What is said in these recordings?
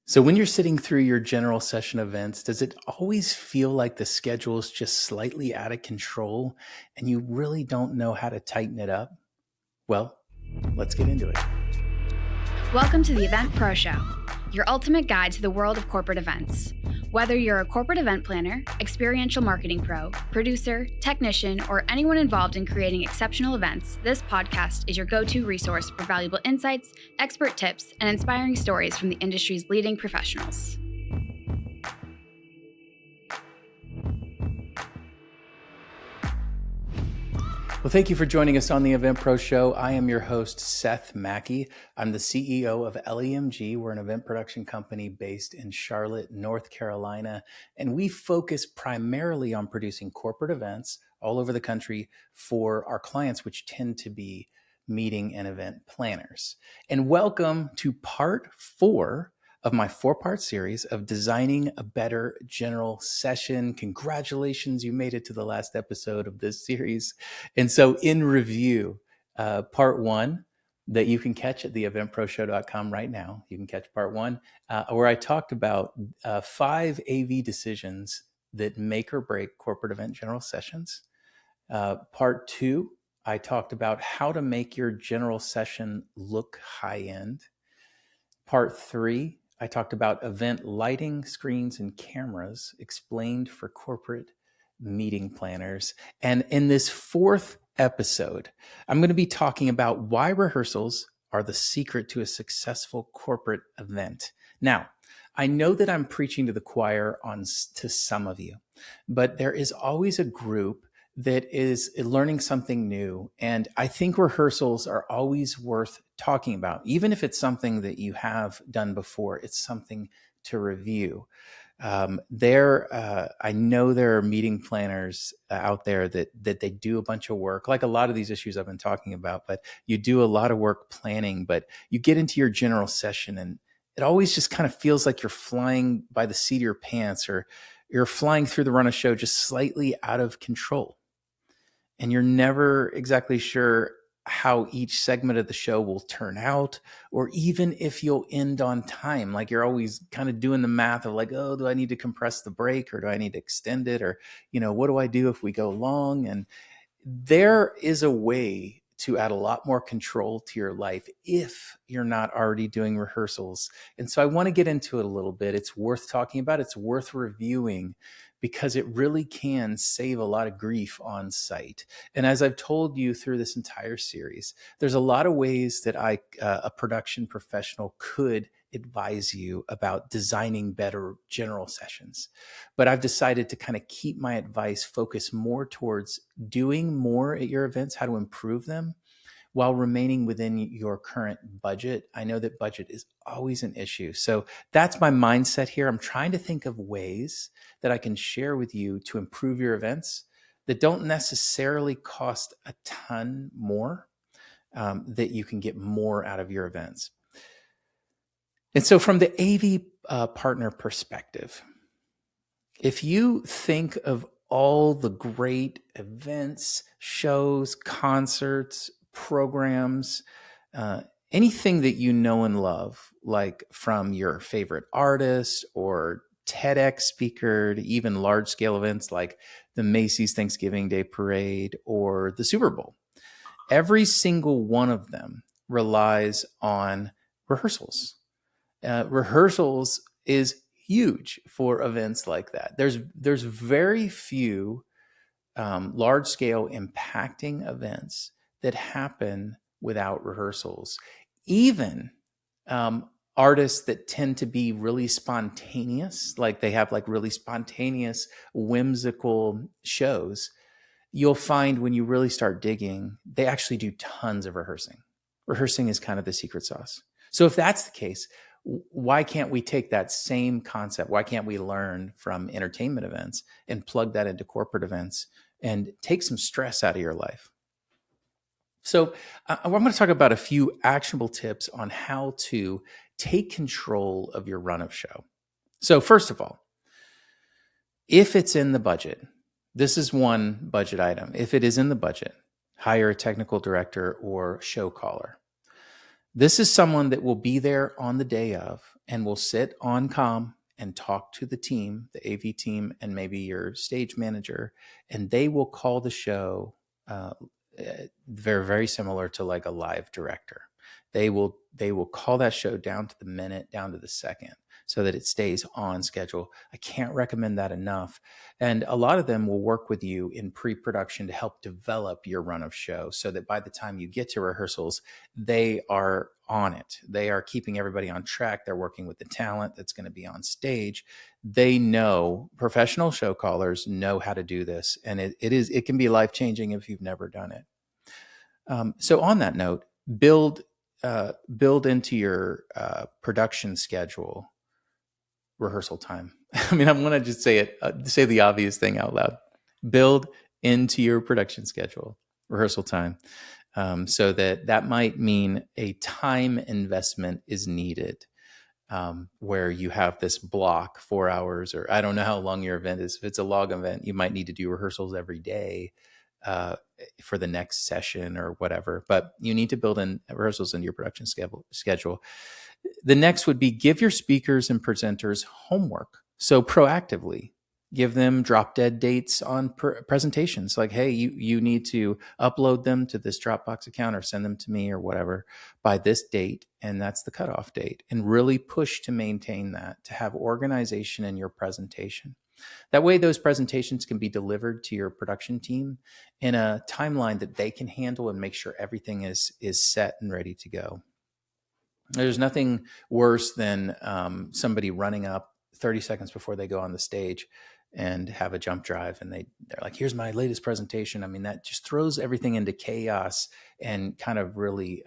So when you're sitting through your general session events, does it always feel like the schedule is just slightly out of control and you really don't know how to tighten it up? Well, let's get into it. Welcome to the Event Pro Show, your ultimate guide to the world of corporate events. Whether you're a corporate event planner, experiential marketing pro, producer, technician, or anyone involved in creating exceptional events, this podcast is your go-to resource for valuable insights, expert tips, and inspiring stories from the industry's leading professionals. Well, thank you for joining us on the Event Pro Show. I am your host, Seth Mackey. I'm the CEO of LEMG. We're an event production company based in Charlotte, North Carolina, and we focus primarily on producing corporate events all over the country for our clients, which tend to be meeting and event planners. And welcome to part 4 of my 4-part series of designing a better general session. Congratulations, you made it to the last episode of this series. And so in review, part 1 that you can catch at theeventproshow.com right now, you can catch part 1, where I talked about 5 AV decisions that make or break corporate event general sessions. Part 2, I talked about how to make your general session look high-end. Part 3, I talked about event lighting, screens, and cameras explained for corporate meeting planners. And in this 4th episode, I'm going to be talking about why rehearsals are the secret to a successful corporate event. Now, I know that I'm preaching to the choir to some of you, but there is always a group that is learning something new. And I think rehearsals are always worth talking about. Even if it's something that you have done before, it's something to review. I know there are meeting planners out there that they do a bunch of work, like a lot of these issues I've been talking about, but you do a lot of work planning, but you get into your general session and it always just kind of feels like you're flying by the seat of your pants, or you're flying through the run of show just slightly out of control. And you're never exactly sure how each segment of the show will turn out, or even if you'll end on time. Like you're always kind of doing the math of like, oh, do I need to compress the break, or do I need to extend it? Or, what do I do if we go long? And there is a way to add a lot more control to your life if you're not already doing rehearsals. And so I want to get into it a little bit. It's worth talking about. It's worth reviewing, because it really can save a lot of grief on site. And as I've told you through this entire series, there's a lot of ways that a production professional could advise you about designing better general sessions. But I've decided to kind of keep my advice focused more towards doing more at your events, how to improve them, while remaining within your current budget. I know that budget is always an issue. So that's my mindset here. I'm trying to think of ways that I can share with you to improve your events that don't necessarily cost a ton more, that you can get more out of your events. And so from the AV partner perspective, if you think of all the great events, shows, concerts, programs, anything that you know and love, like from your favorite artist or TEDx speaker to even large scale events like the Macy's Thanksgiving Day Parade or the Super Bowl, every single one of them relies on rehearsals. Rehearsals is huge for events like that. There's very few large scale impacting events that happen without rehearsals. Even artists that tend to be really spontaneous, like they have like really spontaneous, whimsical shows, you'll find when you really start digging, they actually do tons of rehearsing. Rehearsing is kind of the secret sauce. So if that's the case, why can't we take that same concept? Why can't we learn from entertainment events and plug that into corporate events and take some stress out of your life? So I'm going to talk about a few actionable tips on how to take control of your run of show. So first of all, if it's in the budget, this is one budget item. If it is in the budget, hire a technical director or show caller. This is someone that will be there on the day of and will sit on comm and talk to the team, the AV team, and maybe your stage manager, and they will call the show very, very similar to like a live director. They will call that show down to the minute, down to the second, so that it stays on schedule. I can't recommend that enough. And a lot of them will work with you in pre-production to help develop your run of show so that by the time you get to rehearsals, they are on it. They are keeping everybody on track. They're working with the talent that's going to be on stage. They know, professional show callers know how to do this. And it can be life-changing if you've never done it. So on that note, build into your production schedule rehearsal time. I mean, I'm going to just say the obvious thing out loud. Build into your production schedule rehearsal time, so that might mean a time investment is needed, where you have this block 4 hours, or I don't know how long your event is. If it's a log event, you might need to do rehearsals every day for the next session or whatever, but you need to build in rehearsals into your production schedule. The next would be give your speakers and presenters homework. So proactively give them drop dead dates on presentations. Like, hey, you need to upload them to this Dropbox account or send them to me or whatever by this date. And that's the cutoff date. And really push to maintain that, to have organization in your presentation. That way, those presentations can be delivered to your production team in a timeline that they can handle and make sure everything is set and ready to go. There's nothing worse than somebody running up 30 seconds before they go on the stage and have a jump drive, and they're like, here's my latest presentation. I mean, that just throws everything into chaos and kind of really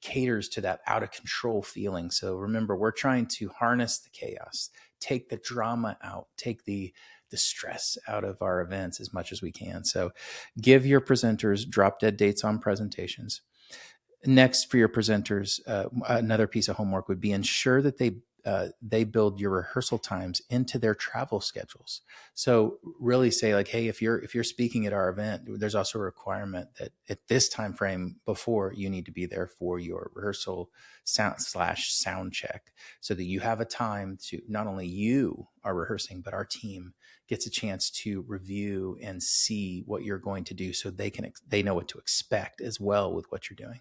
caters to that out of control feeling. So remember, we're trying to harness the chaos, take the drama out, take the stress out of our events as much as we can. So give your presenters drop dead dates on presentations. Next, for your presenters, another piece of homework would be ensure that they build your rehearsal times into their travel schedules. So really say like, hey, if you're speaking at our event, there's also a requirement that at this time frame before, you need to be there for your rehearsal sound check, so that you have a time to, not only you are rehearsing, but our team gets a chance to review and see what you're going to do, so they know what to expect as well with what you're doing.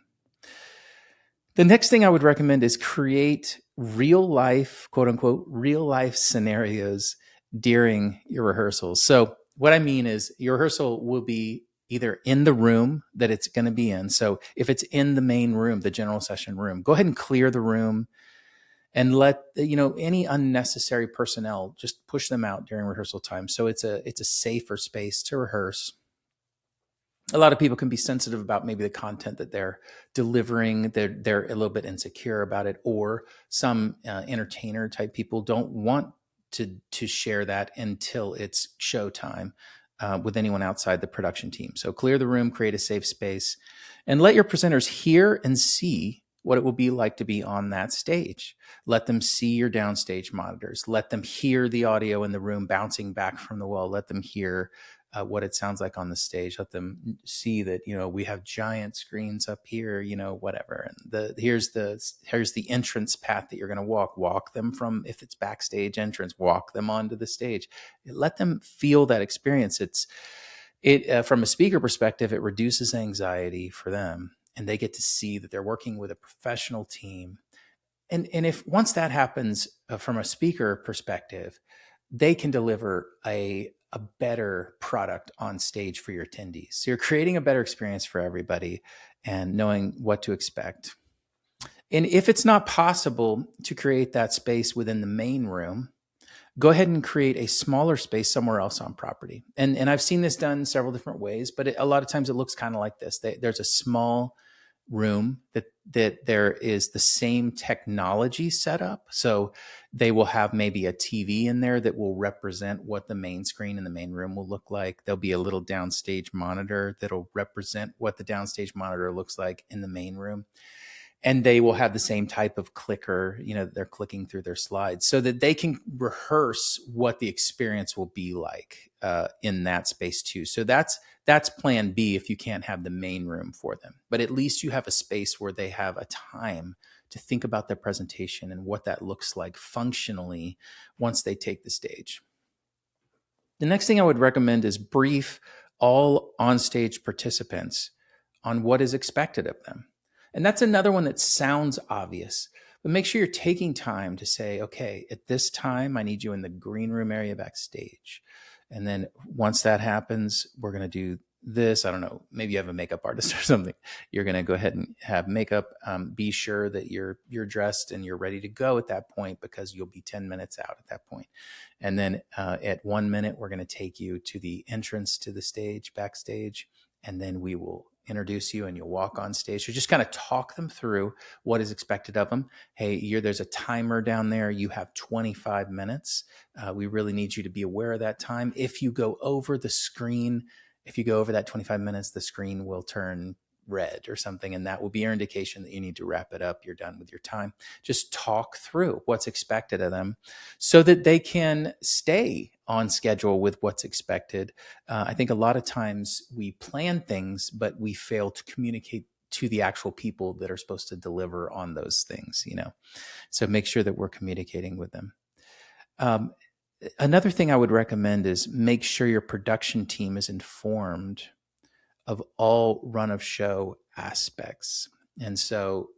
The next thing I would recommend is create real life, quote unquote, real life scenarios during your rehearsals. So what I mean is your rehearsal will be either in the room that it's going to be in. So if it's in the main room, the general session room, go ahead and clear the room and let any unnecessary personnel, just push them out during rehearsal time. So it's a safer space to rehearse. A lot of people can be sensitive about maybe the content that they're delivering. They're a little bit insecure about it, or some entertainer type people don't want to share that until it's showtime with anyone outside the production team. So clear the room, create a safe space, and let your presenters hear and see what it will be like to be on that stage. Let them see your downstage monitors. Let them hear the audio in the room bouncing back from the wall. Let them hear what it sounds like on the stage. Let them see that, we have giant screens up here, whatever. And here's the entrance path that you're going to walk them from, if it's backstage entrance, walk them onto the stage. Let them feel that experience. From a speaker perspective, it reduces anxiety for them, and they get to see that they're working with a professional team. And if once that happens from a speaker perspective, they can deliver a better product on stage for your attendees. So you're creating a better experience for everybody and knowing what to expect. And if it's not possible to create that space within the main room, go ahead and create a smaller space somewhere else on property. And I've seen this done several different ways, but a lot of times it looks kind of like this. There's a small room that there is the same technology set up. So they will have maybe a TV in there that will represent what the main screen in the main room will look like. There'll be a little downstage monitor that'll represent what the downstage monitor looks like in the main room. And they will have the same type of clicker, they're clicking through their slides, so that they can rehearse what the experience will be like in that space too. So that's plan B if you can't have the main room for them. But at least you have a space where they have a time to think about their presentation and what that looks like functionally once they take the stage. The next thing I would recommend is brief all on-stage participants on what is expected of them. And that's another one that sounds obvious, but make sure you're taking time to say, okay, at this time, I need you in the green room area backstage. And then once that happens, we're going to do this. I don't know, maybe you have a makeup artist or something. You're going to go ahead and have makeup. Be sure that you're dressed and you're ready to go at that point, because you'll be 10 minutes out at that point. And then at 1 minute, we're going to take you to the entrance to the stage, backstage, and then we will introduce you and you'll walk on stage. So just kind of talk them through what is expected of them. Hey, there's a timer down there. You have 25 minutes. We really need you to be aware of that time. If you go over the screen, if you go over that 25 minutes, the screen will turn red or something, and that will be your indication that you need to wrap it up. You're done with your time. Just talk through what's expected of them so that they can stay on schedule with what's expected. I think a lot of times we plan things, but we fail to communicate to the actual people that are supposed to deliver on those things, So make sure that we're communicating with them. Another thing I would recommend is make sure your production team is informed of all run of show aspects. And so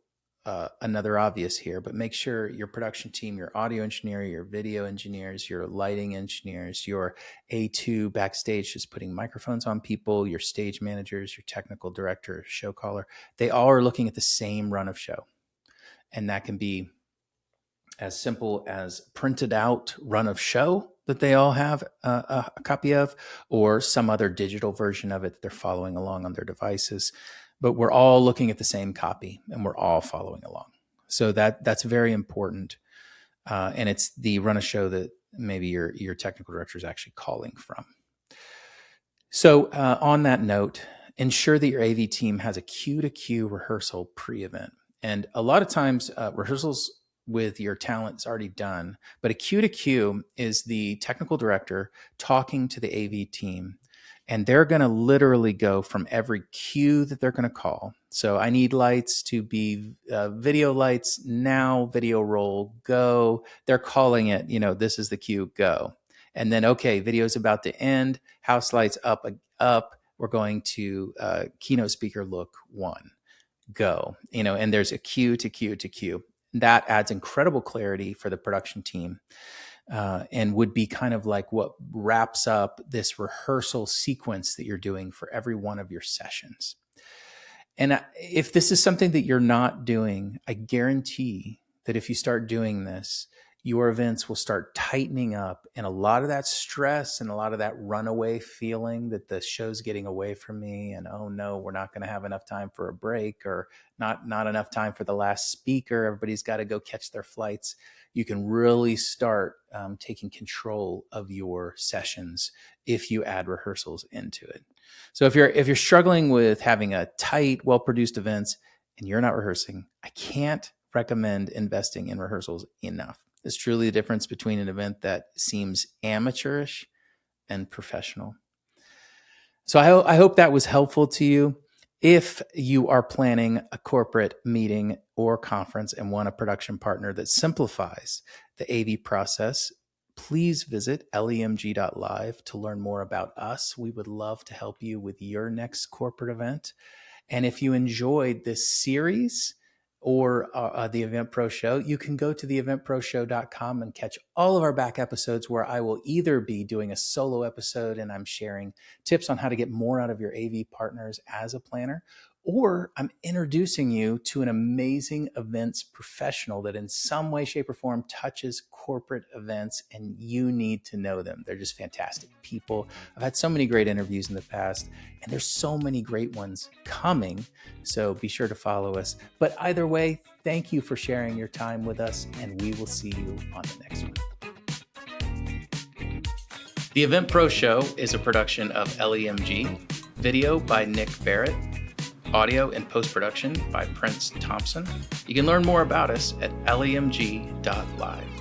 another obvious here, but make sure your production team, your audio engineer, your video engineers, your lighting engineers, your A2 backstage is putting microphones on people, your stage managers, your technical director, show caller, they all are looking at the same run of show. And that can be as simple as printed out run of show that they all have a copy of, or some other digital version of it that they're following along on their devices. But we're all looking at the same copy and we're all following along. So that's very important. And it's the run of show that maybe your technical director is actually calling from. So on that note, ensure that your AV team has a cue-to-cue rehearsal pre-event. And a lot of times rehearsals with your talent is already done, but a cue-to-cue is the technical director talking to the AV team, and they're going to literally go from every cue that they're going to call. So I need lights to be video lights now, video roll, go. They're calling it, this is the cue, go. And then, okay, video's about to end, house lights up. We're going to keynote speaker look 1, go. And there's a cue to cue to cue. That adds incredible clarity for the production team and would be kind of like what wraps up this rehearsal sequence that you're doing for every one of your sessions. And if this is something that you're not doing, I guarantee that if you start doing this, your events will start tightening up, and a lot of that stress and a lot of that runaway feeling that the show's getting away from me, and oh no, we're not going to have enough time for a break, or not enough time for the last speaker, everybody's got to go catch their flights. You can really start taking control of your sessions if you add rehearsals into it. So if you're struggling with having a tight, well-produced events and you're not rehearsing, I can't recommend investing in rehearsals enough. It's truly the difference between an event that seems amateurish and professional. So I hope that was helpful to you. If you are planning a corporate meeting or conference and want a production partner that simplifies the AV process, please visit lemg.live to learn more about us. We would love to help you with your next corporate event. And if you enjoyed this series, or the Event Pro Show, you can go to theeventproshow.com and catch all of our back episodes where I will either be doing a solo episode and I'm sharing tips on how to get more out of your AV partners as a planner, or I'm introducing you to an amazing events professional that in some way, shape, or form touches corporate events, and you need to know them. They're just fantastic people. I've had so many great interviews in the past, and there's so many great ones coming, so be sure to follow us. But either way, thank you for sharing your time with us, and we will see you on the next one. The Event Pro Show is a production of LEMG, video by Nick Barrett, audio and post-production by Prince Thompson. You can learn more about us at lemg.live.